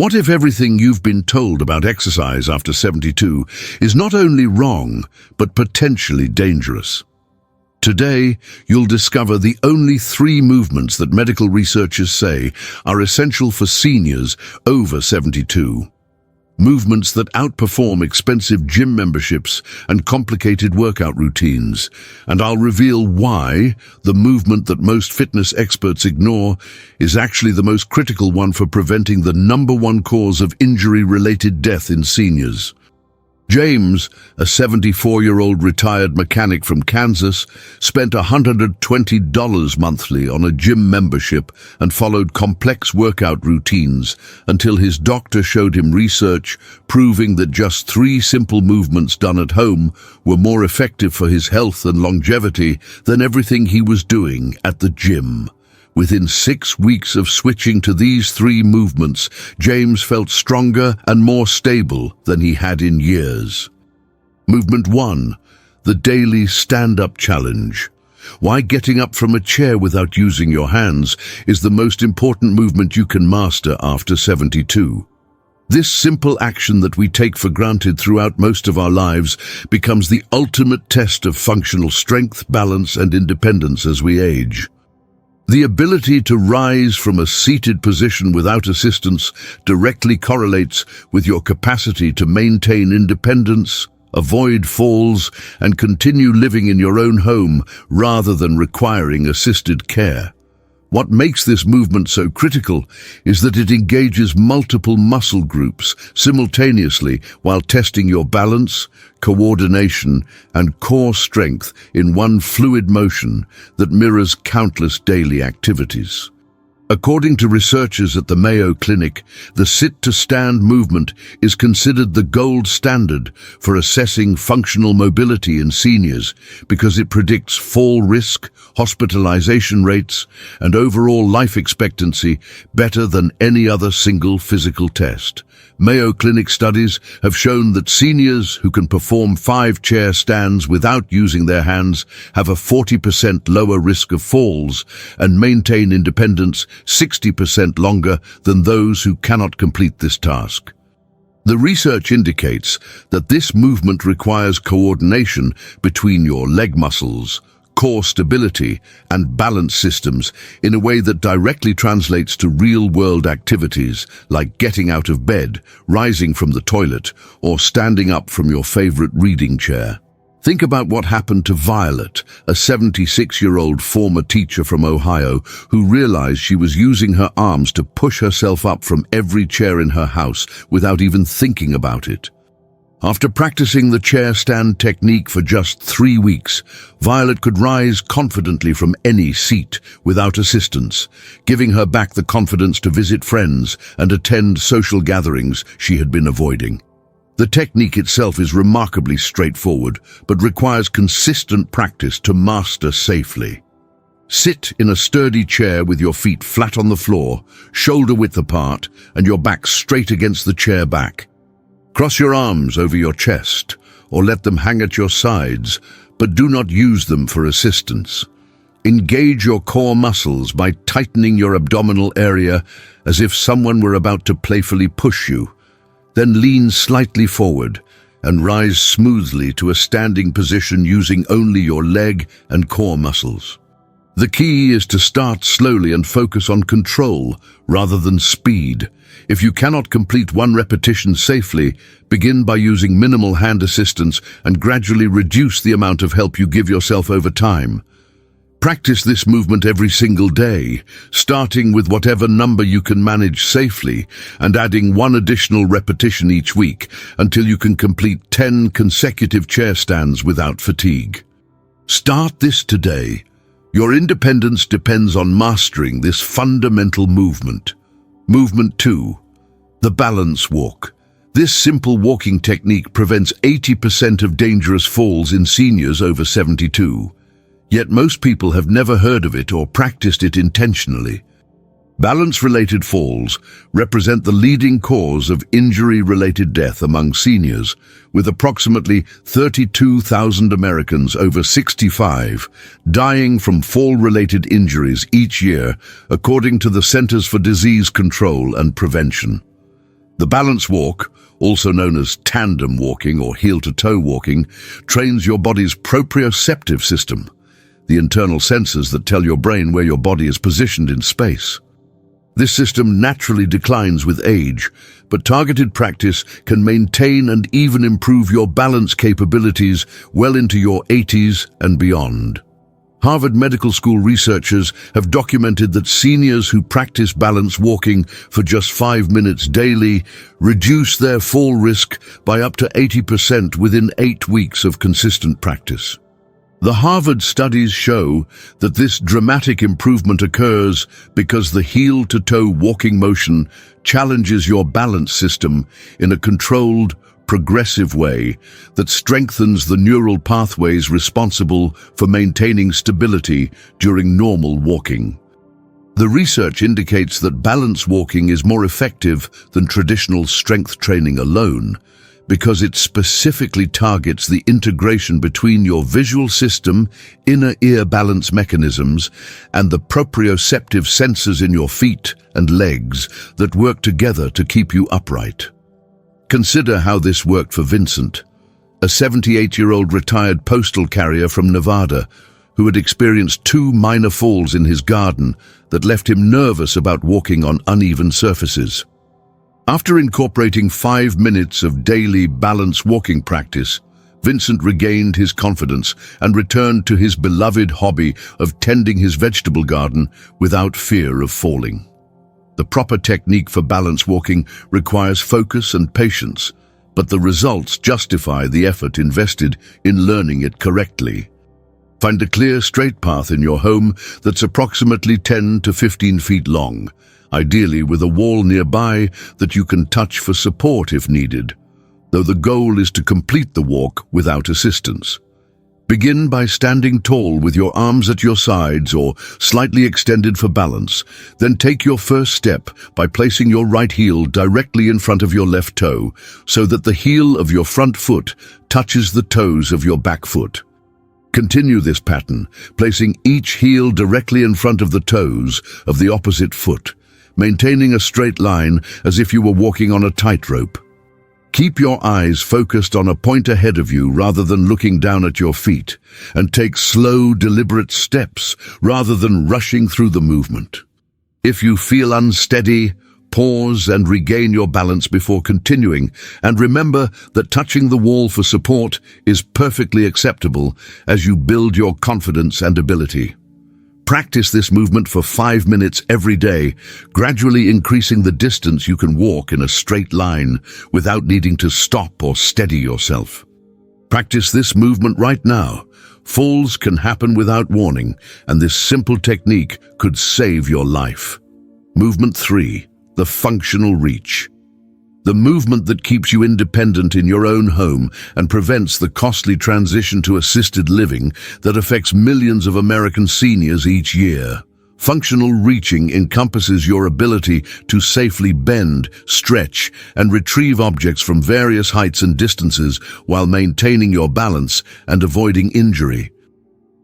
What if everything you've been told about exercise after 72 is not only wrong, but potentially dangerous? Today, you'll discover the only 3 movements that medical researchers say are essential for seniors over 72. Movements that outperform expensive gym memberships and complicated workout routines. And I'll reveal why the movement that most fitness experts ignore is actually the most critical one for preventing the #1 cause of injury-related death in seniors. James, a 74-year-old retired mechanic from Kansas, spent $120 monthly on a gym membership and followed complex workout routines until his doctor showed him research proving that just 3 simple movements done at home were more effective for his health and longevity than everything he was doing at the gym. Within 6 weeks of switching to these 3 movements, James felt stronger and more stable than he had in years. Movement 1. The Daily Stand-Up Challenge. Why getting up from a chair without using your hands is the most important movement you can master after 72. This simple action that we take for granted throughout most of our lives becomes the ultimate test of functional strength, balance, and independence as we age. The ability to rise from a seated position without assistance directly correlates with your capacity to maintain independence, avoid falls, and continue living in your own home rather than requiring assisted care. What makes this movement so critical is that it engages multiple muscle groups simultaneously while testing your balance, coordination, and core strength in one fluid motion that mirrors countless daily activities. According to researchers at the Mayo Clinic, the sit-to-stand movement is considered the gold standard for assessing functional mobility in seniors because it predicts fall risk, hospitalization rates, and overall life expectancy better than any other single physical test. Mayo Clinic studies have shown that seniors who can perform 5 chair stands without using their hands have a 40% lower risk of falls and maintain independence 60% longer than those who cannot complete this task. The research indicates that this movement requires coordination between your leg muscles, core stability, and balance systems in a way that directly translates to real-world activities like getting out of bed, rising from the toilet, or standing up from your favorite reading chair. Think about what happened to Violet, a 76-year-old former teacher from Ohio who realized she was using her arms to push herself up from every chair in her house without even thinking about it. After practicing the chair stand technique for just 3 weeks, Violet could rise confidently from any seat without assistance, giving her back the confidence to visit friends and attend social gatherings she had been avoiding. The technique itself is remarkably straightforward, but requires consistent practice to master safely. Sit in a sturdy chair with your feet flat on the floor, shoulder width apart, and your back straight against the chair back. Cross your arms over your chest, or let them hang at your sides, but do not use them for assistance. Engage your core muscles by tightening your abdominal area as if someone were about to playfully push you. Then lean slightly forward and rise smoothly to a standing position using only your leg and core muscles. The key is to start slowly and focus on control rather than speed. If you cannot complete 1 repetition safely, begin by using minimal hand assistance and gradually reduce the amount of help you give yourself over time. Practice this movement every single day, starting with whatever number you can manage safely and adding 1 additional repetition each week until you can complete 10 consecutive chair stands without fatigue. Start this today. Your independence depends on mastering this fundamental movement. Movement 2. The balance walk. This simple walking technique prevents 80% of dangerous falls in seniors over 72. Yet most people have never heard of it or practiced it intentionally. Balance-related falls represent the leading cause of injury-related death among seniors, with approximately 32,000 Americans over 65 dying from fall-related injuries each year, according to the Centers for Disease Control and Prevention. The balance walk, also known as tandem walking or heel-to-toe walking, trains your body's proprioceptive system, the internal sensors that tell your brain where your body is positioned in space. This system naturally declines with age, but targeted practice can maintain and even improve your balance capabilities well into your 80s and beyond. Harvard Medical School researchers have documented that seniors who practice balance walking for just 5 minutes daily reduce their fall risk by up to 80% within 8 weeks of consistent practice. The Harvard studies show that this dramatic improvement occurs because the heel-to-toe walking motion challenges your balance system in a controlled, progressive way that strengthens the neural pathways responsible for maintaining stability during normal walking. The research indicates that balance walking is more effective than traditional strength training alone, because it specifically targets the integration between your visual system, inner ear balance mechanisms, and the proprioceptive sensors in your feet and legs that work together to keep you upright. Consider how this worked for Vincent, a 78-year-old retired postal carrier from Nevada who had experienced 2 minor falls in his garden that left him nervous about walking on uneven surfaces. After incorporating 5 minutes of daily balance walking practice, Vincent regained his confidence and returned to his beloved hobby of tending his vegetable garden without fear of falling. The proper technique for balance walking requires focus and patience, but the results justify the effort invested in learning it correctly. Find a clear, straight path in your home that's approximately 10 to 15 feet long, ideally with a wall nearby that you can touch for support if needed, though the goal is to complete the walk without assistance. Begin by standing tall with your arms at your sides or slightly extended for balance. Then take your first step by placing your right heel directly in front of your left toe so that the heel of your front foot touches the toes of your back foot. Continue this pattern, placing each heel directly in front of the toes of the opposite foot, maintaining a straight line as if you were walking on a tightrope. Keep your eyes focused on a point ahead of you rather than looking down at your feet, and take slow, deliberate steps rather than rushing through the movement. If you feel unsteady, pause and regain your balance before continuing, and remember that touching the wall for support is perfectly acceptable as you build your confidence and ability. Practice this movement for 5 minutes every day, gradually increasing the distance you can walk in a straight line without needing to stop or steady yourself. Practice this movement right now. Falls can happen without warning, and this simple technique could save your life. Movement 3. The functional reach. The movement that keeps you independent in your own home and prevents the costly transition to assisted living that affects millions of American seniors each year. Functional reaching encompasses your ability to safely bend, stretch, and retrieve objects from various heights and distances while maintaining your balance and avoiding injury.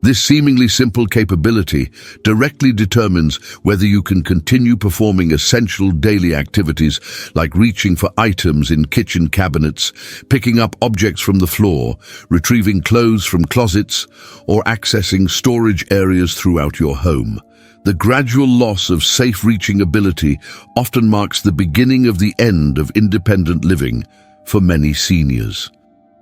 This seemingly simple capability directly determines whether you can continue performing essential daily activities like reaching for items in kitchen cabinets, picking up objects from the floor, retrieving clothes from closets, or accessing storage areas throughout your home. The gradual loss of safe reaching ability often marks the beginning of the end of independent living for many seniors.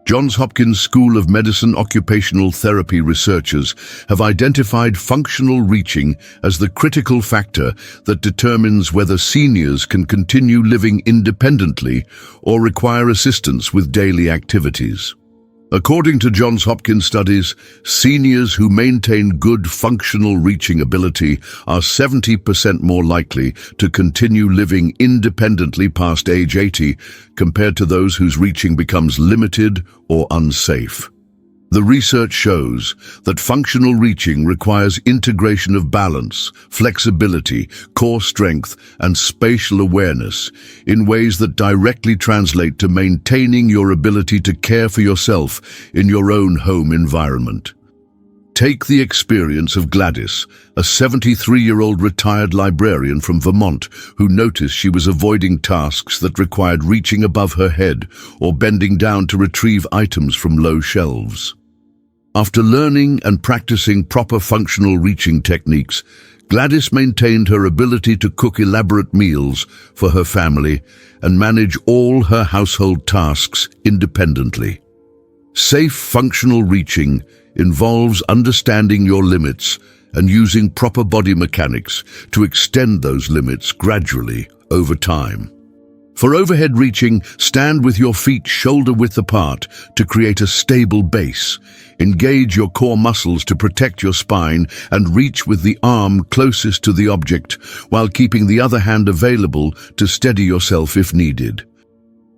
Johns Hopkins School of Medicine occupational therapy researchers have identified functional reaching as the critical factor that determines whether seniors can continue living independently or require assistance with daily activities. According to Johns Hopkins studies, seniors who maintain good functional reaching ability are 70% more likely to continue living independently past age 80 compared to those whose reaching becomes limited or unsafe. The research shows that functional reaching requires integration of balance, flexibility, core strength, and spatial awareness in ways that directly translate to maintaining your ability to care for yourself in your own home environment. Take the experience of Gladys, a 73-year-old retired librarian from Vermont who noticed she was avoiding tasks that required reaching above her head or bending down to retrieve items from low shelves. After learning and practicing proper functional reaching techniques, Gladys maintained her ability to cook elaborate meals for her family and manage all her household tasks independently. Safe functional reaching involves understanding your limits and using proper body mechanics to extend those limits gradually over time. For overhead reaching, stand with your feet shoulder-width apart to create a stable base. Engage your core muscles to protect your spine and reach with the arm closest to the object while keeping the other hand available to steady yourself if needed.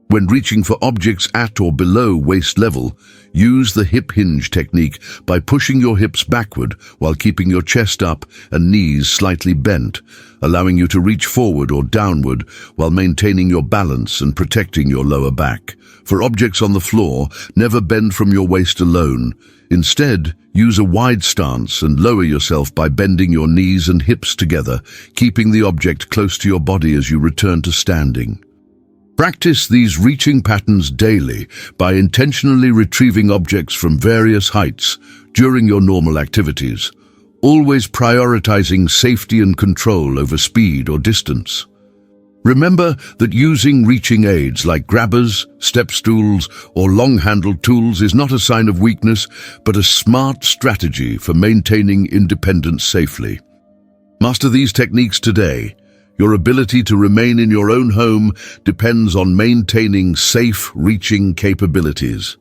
When reaching for objects at or below waist level, use the hip hinge technique by pushing your hips backward while keeping your chest up and knees slightly bent, allowing you to reach forward or downward while maintaining your balance and protecting your lower back. For objects on the floor, never bend from your waist alone. Instead, use a wide stance and lower yourself by bending your knees and hips together, keeping the object close to your body as you return to standing. Practice these reaching patterns daily by intentionally retrieving objects from various heights during your normal activities, always prioritizing safety and control over speed or distance. Remember that using reaching aids like grabbers, step stools, or long-handled tools is not a sign of weakness, but a smart strategy for maintaining independence safely. Master these techniques today. Your ability to remain in your own home depends on maintaining safe reaching capabilities.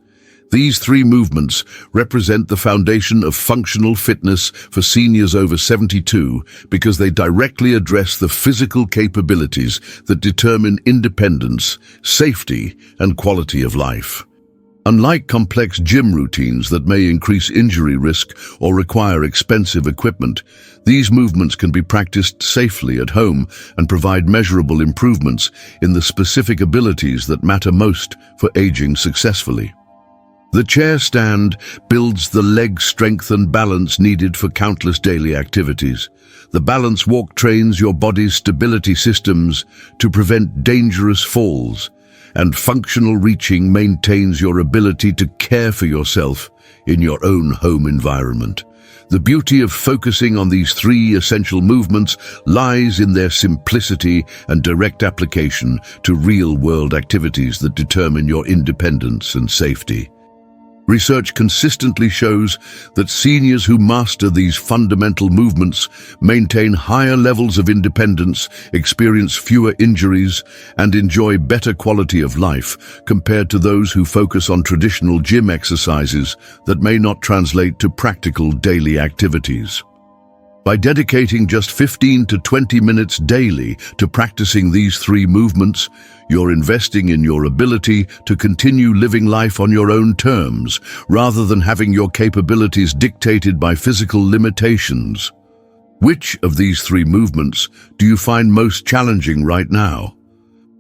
These three movements represent the foundation of functional fitness for seniors over 72 because they directly address the physical capabilities that determine independence, safety, and quality of life. Unlike complex gym routines that may increase injury risk or require expensive equipment, these movements can be practiced safely at home and provide measurable improvements in the specific abilities that matter most for aging successfully. The chair stand builds the leg strength and balance needed for countless daily activities. The balance walk trains your body's stability systems to prevent dangerous falls, and functional reaching maintains your ability to care for yourself in your own home environment. The beauty of focusing on these three essential movements lies in their simplicity and direct application to real-world activities that determine your independence and safety. Research consistently shows that seniors who master these fundamental movements maintain higher levels of independence, experience fewer injuries, and enjoy better quality of life compared to those who focus on traditional gym exercises that may not translate to practical daily activities. By dedicating just 15 to 20 minutes daily to practicing these three movements, you're investing in your ability to continue living life on your own terms, rather than having your capabilities dictated by physical limitations. Which of these three movements do you find most challenging right now?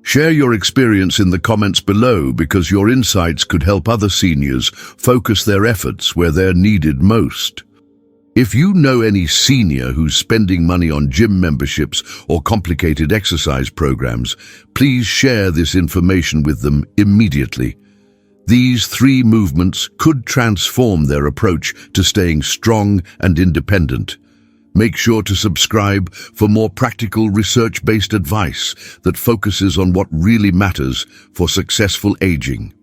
Share your experience in the comments below because your insights could help other seniors focus their efforts where they're needed most. If you know any senior who's spending money on gym memberships or complicated exercise programs, please share this information with them immediately. These three movements could transform their approach to staying strong and independent. Make sure to subscribe for more practical research-based advice that focuses on what really matters for successful aging.